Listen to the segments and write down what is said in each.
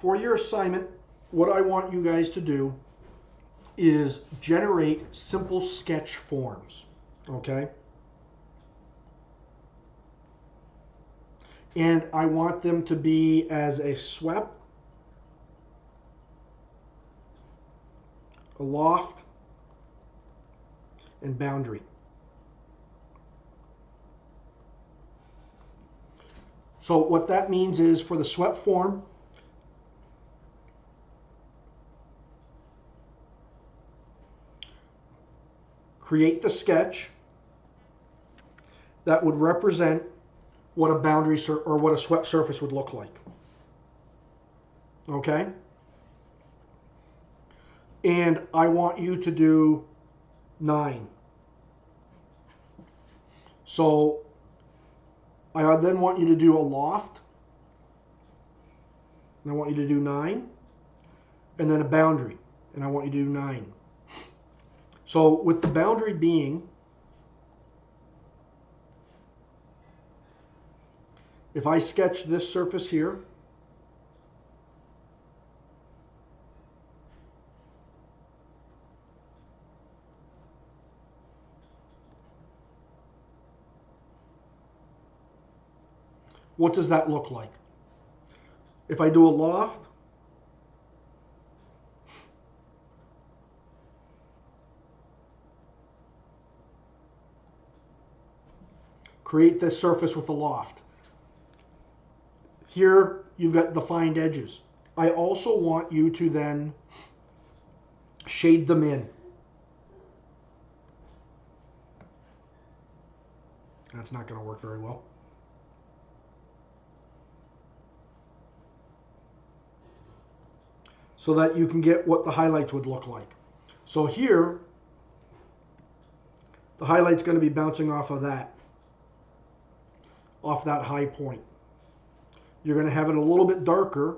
For your assignment, what I want you guys to do is generate simple sketch forms, okay? And I want them to be as a swept, a loft, and boundary. So what that means is for the swept form, create the sketch that would represent what a boundary or what a swept surface would look like. Okay? And I want you to do 9. So I then want you to do a loft. And I want you to do 9. And then a boundary. And I want you to do 9. So with the boundary being, if I sketch this surface here, what does that look like? If I do a loft, create this surface with a loft. Here you've got defined edges. I also want you to then shade them in. That's not going to work very well. So that you can get what the highlights would look like. So here, the highlight's going to be bouncing off of that high point. You're going to have it a little bit darker.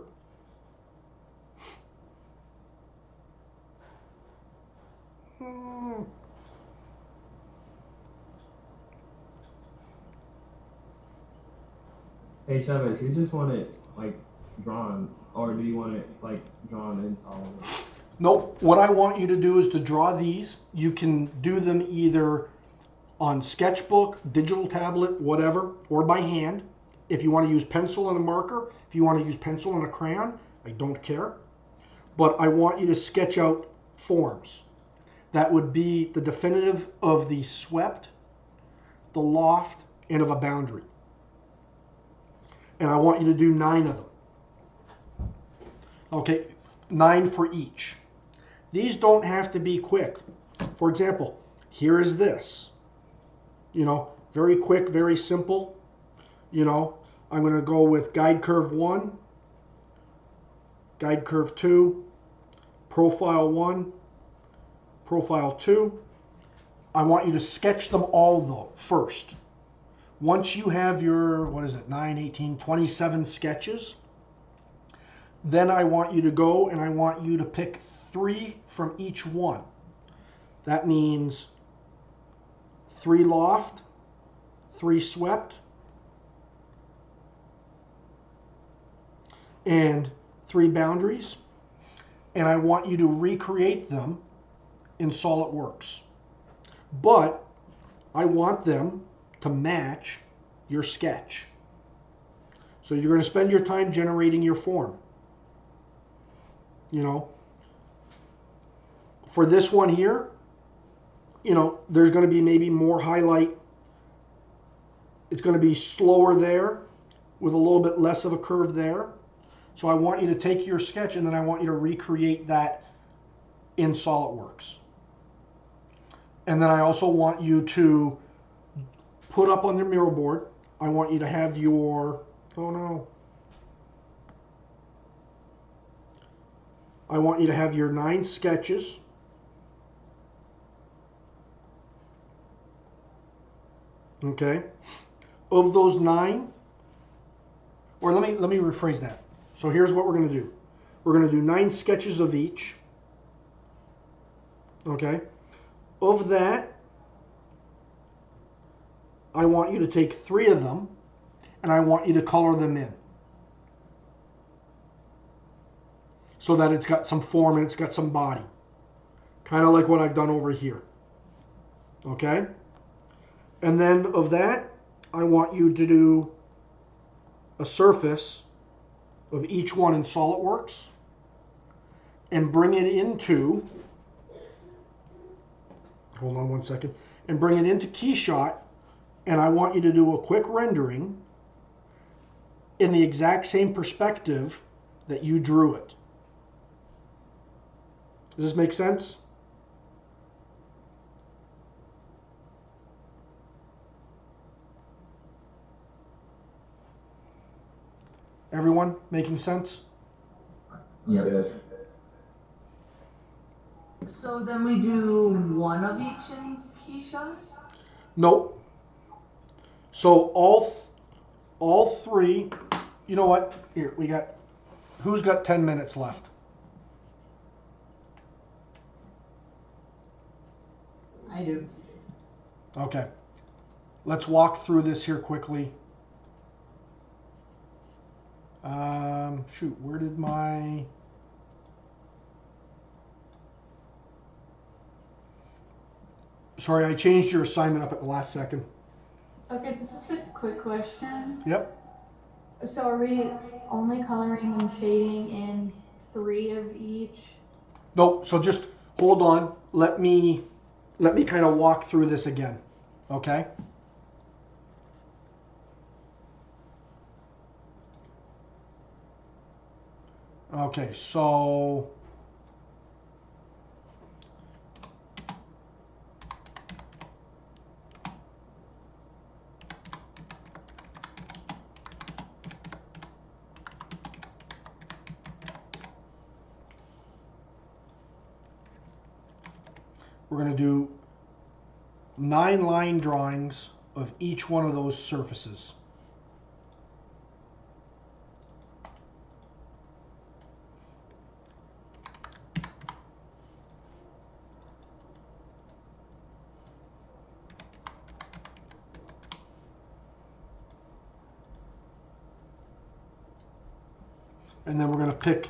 Hey Chavez, you just want it like drawn, or do you want it like drawn in SolidWorks? Nope. What I want you to do is to draw these. You can do them either on sketchbook, digital tablet, whatever, or by hand. If you want to use pencil and a marker, if you want to use pencil and a crayon, I don't care. But I want you to sketch out forms. That would be the definitive of the swept, the loft, and of a boundary. And I want you to do 9 of them. Okay, 9 for each. These don't have to be quick. For example, here is this. You know, very quick, very simple. You know, I'm going to go with guide curve 1, guide curve 2, profile 1, profile 2. I want you to sketch them all though first. Once you have your, 9, 18, 27 sketches, then I want you to go and I want you to pick 3 from each one. That means 3 loft, 3 swept, and 3 boundaries. And I want you to recreate them in SolidWorks. But I want them to match your sketch. So you're going to spend your time generating your form. You know, for this one here, you know, there's going to be maybe more highlight. It's going to be slower there with a little bit less of a curve there. So I want you to take your sketch and then I want you to recreate that in SolidWorks. And then I also want you to put up on your mural board, I want you to have your, I want you to have your 9 sketches. Okay. Of those 9, or let me rephrase that. So here's what we're going to do. We're going to do 9 sketches of each. Okay. Of that, I want you to take 3 of them and I want you to color them in. so that it's got some form and it's got some body. Kind of like what I've done over here. Okay? And then of that, I want you to do a surface of each one in SolidWorks and bring it into, hold on one second, and bring it into KeyShot, and I want you to do a quick rendering in the exact same perspective that you drew it. Does this make sense? Everyone making sense? Yes. So then we do one of each in KeyShot? Nope. So all three, you know what? Here, we got, who's got 10 minutes left? I do. Okay. Let's walk through this here quickly. Shoot, where did my... Sorry, I changed your assignment up at the last second. Okay, this is a quick question. Yep. So are we only coloring and shading in 3 of each? Nope, so just hold on. Let me kind of walk through this again. Okay? Okay, so we're going to do 9 line drawings of each one of those surfaces. And then we're going to pick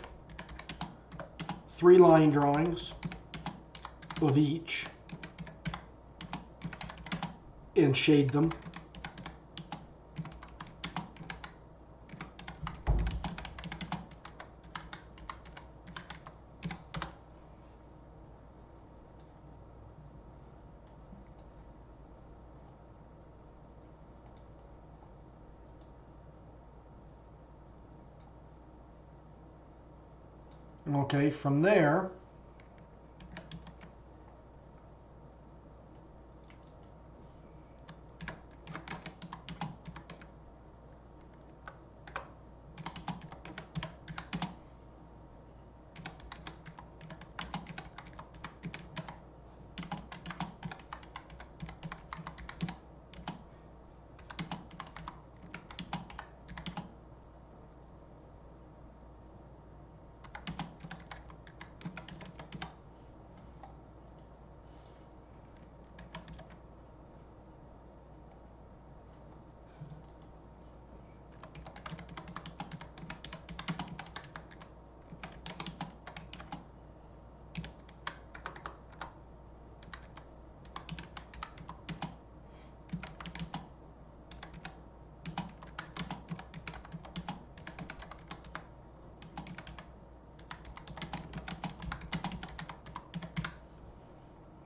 3 line drawings of each and shade them. Okay, from there,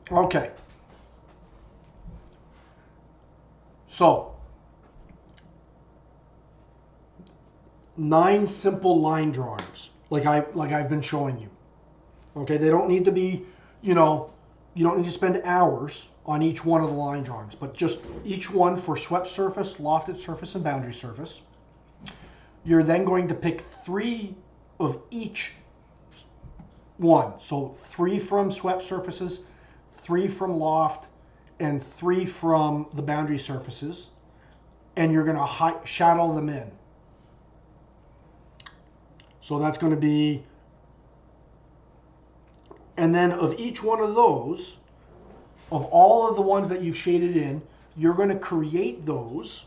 okay. So, 9 simple line drawings, like I've been showing you. Okay, they don't need to be, you don't need to spend hours on each one of the line drawings, but just each one for swept surface, lofted surface, and boundary surface. You're then going to pick 3 of each one. So 3 from swept surfaces, 3 from loft, and 3 from the boundary surfaces. And you're going to shadow them in. So that's going to be, and then of each one of those, of all of the ones that you've shaded in, you're going to create those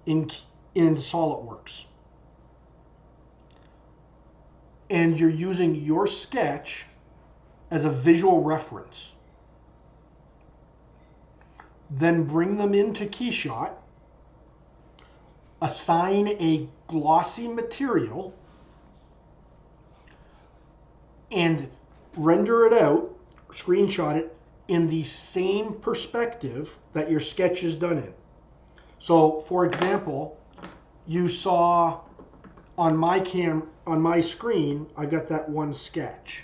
in SolidWorks. and you're using your sketch as a visual reference. Then bring them into KeyShot, assign a glossy material, and render it out, screenshot it in the same perspective that your sketch is done in. So, for example, you saw on my screen, I got that one sketch.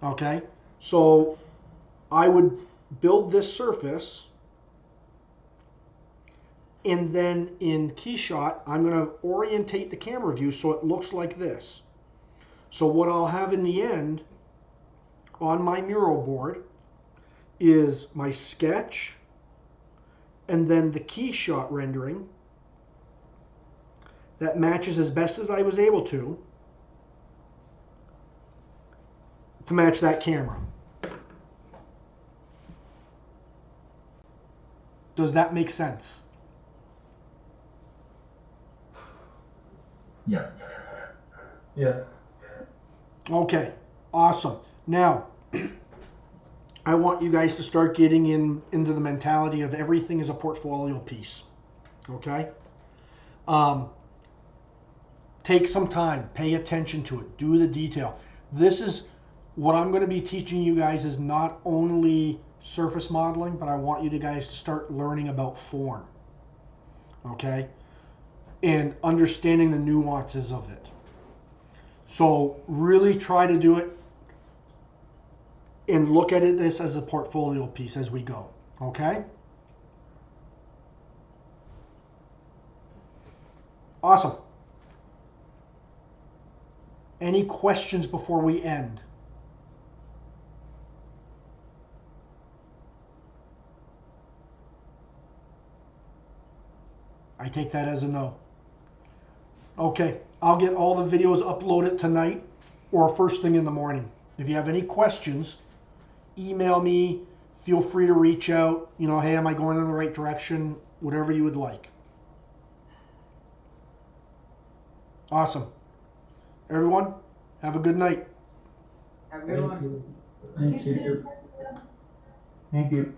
Okay, so I would build this surface, and then in KeyShot, I'm going to orientate the camera view so it looks like this. So what I'll have in the end on my mural board is my sketch, and then the KeyShot rendering that matches as best as I was able to match that camera. Does that make sense? Yeah. Yes. Okay, awesome. Now, I want you guys to start getting into the mentality of everything is a portfolio piece. Okay? Take some time, pay attention to it, do the detail. This is what I'm going to be teaching you guys is not only surface modeling, but I want you guys to start learning about form. Okay? And understanding the nuances of it. So really try to do it and look at this as a portfolio piece as we go. Okay? Awesome. Any questions before we end? I take that as a no. Okay, I'll get all the videos uploaded tonight or first thing in the morning. If you have any questions, email me. Feel free to reach out. You know, hey, am I going in the right direction? Whatever you would like. Awesome. Everyone, have a good night. Have a good one. Thank you. You too. Thank you.